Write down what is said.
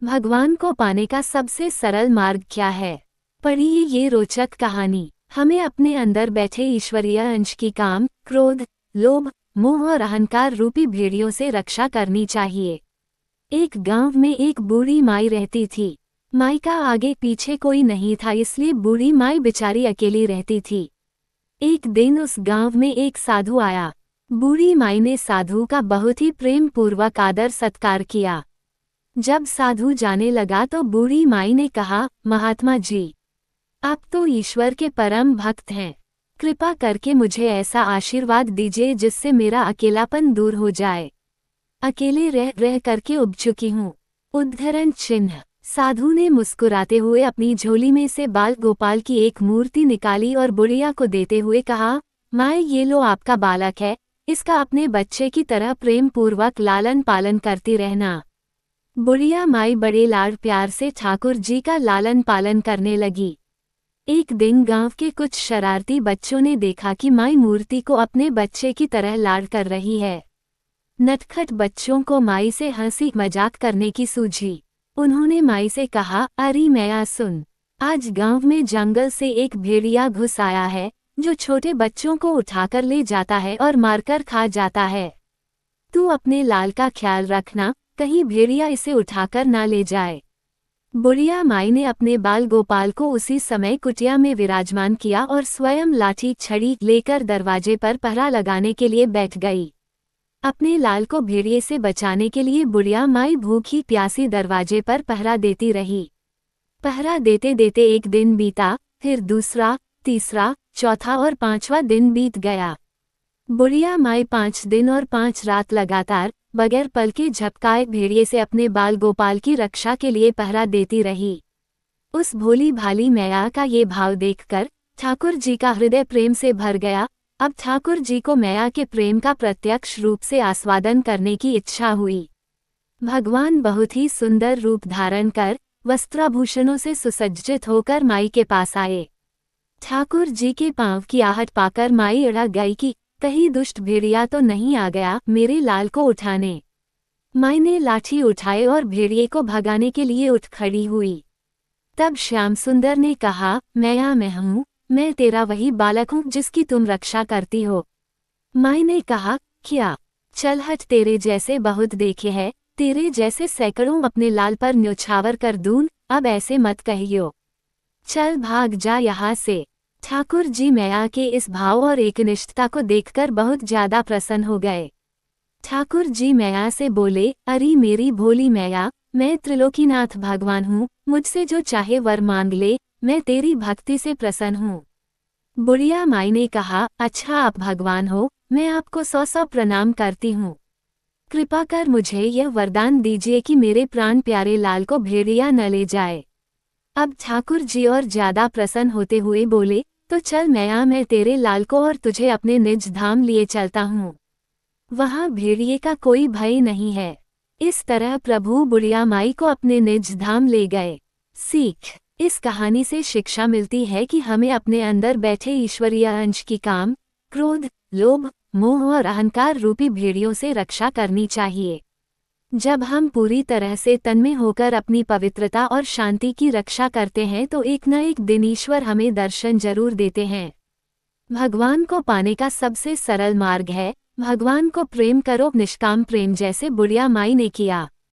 भगवान को पाने का सबसे सरल मार्ग क्या है? पढ़िए ये रोचक कहानी। हमें अपने अंदर बैठे ईश्वरीय अंश की काम, क्रोध, लोभ, मोह और अहंकार रूपी भेड़ियों से रक्षा करनी चाहिए। एक गांव में एक बूढ़ी माई रहती थी। माई का आगे पीछे कोई नहीं था, इसलिए बूढ़ी माई बेचारी अकेली रहती थी। एक दिन उस गांव में एक साधु आया। बूढ़ी माई ने साधु का बहुत ही प्रेम पूर्वक आदर सत्कार किया। जब साधु जाने लगा तो बूढ़ी माई ने कहा, महात्मा जी, आप तो ईश्वर के परम भक्त हैं। कृपा करके मुझे ऐसा आशीर्वाद दीजिए जिससे मेरा अकेलापन दूर हो जाए। अकेले रह रह करके उब चुकी हूँ। उद्धरण चिन्ह। साधु ने मुस्कुराते हुए अपनी झोली में से बाल गोपाल की एक मूर्ति निकाली और बुढ़िया को देते हुए कहा, माए ये लो आपका बालक है, इसका अपने बच्चे की तरह प्रेम पूर्वक लालन पालन करती रहना। बुढ़िया माई बड़े लाड प्यार से ठाकुर जी का लालन पालन करने लगी। एक दिन गांव के कुछ शरारती बच्चों ने देखा कि माई मूर्ति को अपने बच्चे की तरह लाड कर रही है। नटखट बच्चों को माई से हंसी मजाक करने की सूझी। उन्होंने माई से कहा, अरे मैया सुन, आज गांव में जंगल से एक भेड़िया घुस आया है जो छोटे बच्चों को उठाकर ले जाता है और मारकर खा जाता है। तू अपने लाल का ख्याल रखना, कहीं भेड़िया इसे उठाकर ना ले जाए। बुढ़िया माई ने अपने बाल गोपाल को उसी समय कुटिया में विराजमान किया और स्वयं लाठी छड़ी लेकर दरवाजे पर पहरा लगाने के लिए बैठ गई। अपने लाल को भेड़िए से बचाने के लिए बुढ़िया माई भूखी प्यासी दरवाजे पर पहरा देती रही। पहरा देते देते एक दिन बीता, फिर दूसरा, तीसरा, चौथा और पांचवा दिन बीत गया। बुढ़िया माई 5 दिन और 5 रात लगातार बगैर पल के झपकाए भेड़िए से अपने बाल गोपाल की रक्षा के लिए पहरा देती रही। उस भोली भाली मैया का ये भाव देखकर ठाकुर जी का हृदय प्रेम से भर गया। अब ठाकुर जी को मैया के प्रेम का प्रत्यक्ष रूप से आस्वादन करने की इच्छा हुई। भगवान बहुत ही सुंदर रूप धारण कर वस्त्राभूषणों से सुसज्जित होकर माई के पास आए। ठाकुर जी के पांव की आहट पाकर माई अड़ा गई कि कहीं दुष्ट भेड़िया तो नहीं आ गया मेरे लाल को उठाने। माई ने लाठी उठाए और भेड़िए को भगाने के लिए उठ खड़ी हुई। तब श्याम सुंदर ने कहा, मैया मैं हूँ, मैं तेरा वही बालक हूँ जिसकी तुम रक्षा करती हो। माई ने कहा, क्या? चल हट, तेरे जैसे बहुत देखे हैं, तेरे जैसे सैकड़ों अपने लाल पर न्योछावर कर दूं, अब ऐसे मत कहियो। चल भाग जा यहाँ से। ठाकुर जी मैया के इस भाव और एकनिष्ठता को देखकर बहुत ज्यादा प्रसन्न हो गए। ठाकुर जी मैया से बोले, अरे मेरी भोली मैया, मैं त्रिलोकीनाथ भगवान हूँ, मुझसे जो चाहे वर मांग ले, मैं तेरी भक्ति से प्रसन्न हूँ। बुढ़िया माई ने कहा, अच्छा आप भगवान हो, मैं आपको 100 प्रणाम करती हूँ। कृपा कर मुझे यह वरदान दीजिए कि मेरे प्राण प्यारे लाल को भेड़िया न ले जाए। अब ठाकुर जी और ज्यादा प्रसन्न होते हुए बोले, तो चल मैया, मैं तेरे लाल को और तुझे अपने निज धाम लिए चलता हूँ। वहाँ भेड़िए का कोई भय नहीं है। इस तरह प्रभु बुढ़िया माई को अपने निज धाम ले गए। सीख। इस कहानी से शिक्षा मिलती है कि हमें अपने अंदर बैठे ईश्वरीय अंश की काम, क्रोध, लोभ, मोह और अहंकार रूपी भेड़ियों से रक्षा करनी चाहिए। जब हम पूरी तरह से तन्मय होकर अपनी पवित्रता और शांति की रक्षा करते हैं तो एक न एक दिन ईश्वर हमें दर्शन जरूर देते हैं। भगवान को पाने का सबसे सरल मार्ग है, भगवान को प्रेम करो निष्काम प्रेम, जैसे बुढ़िया माई ने किया।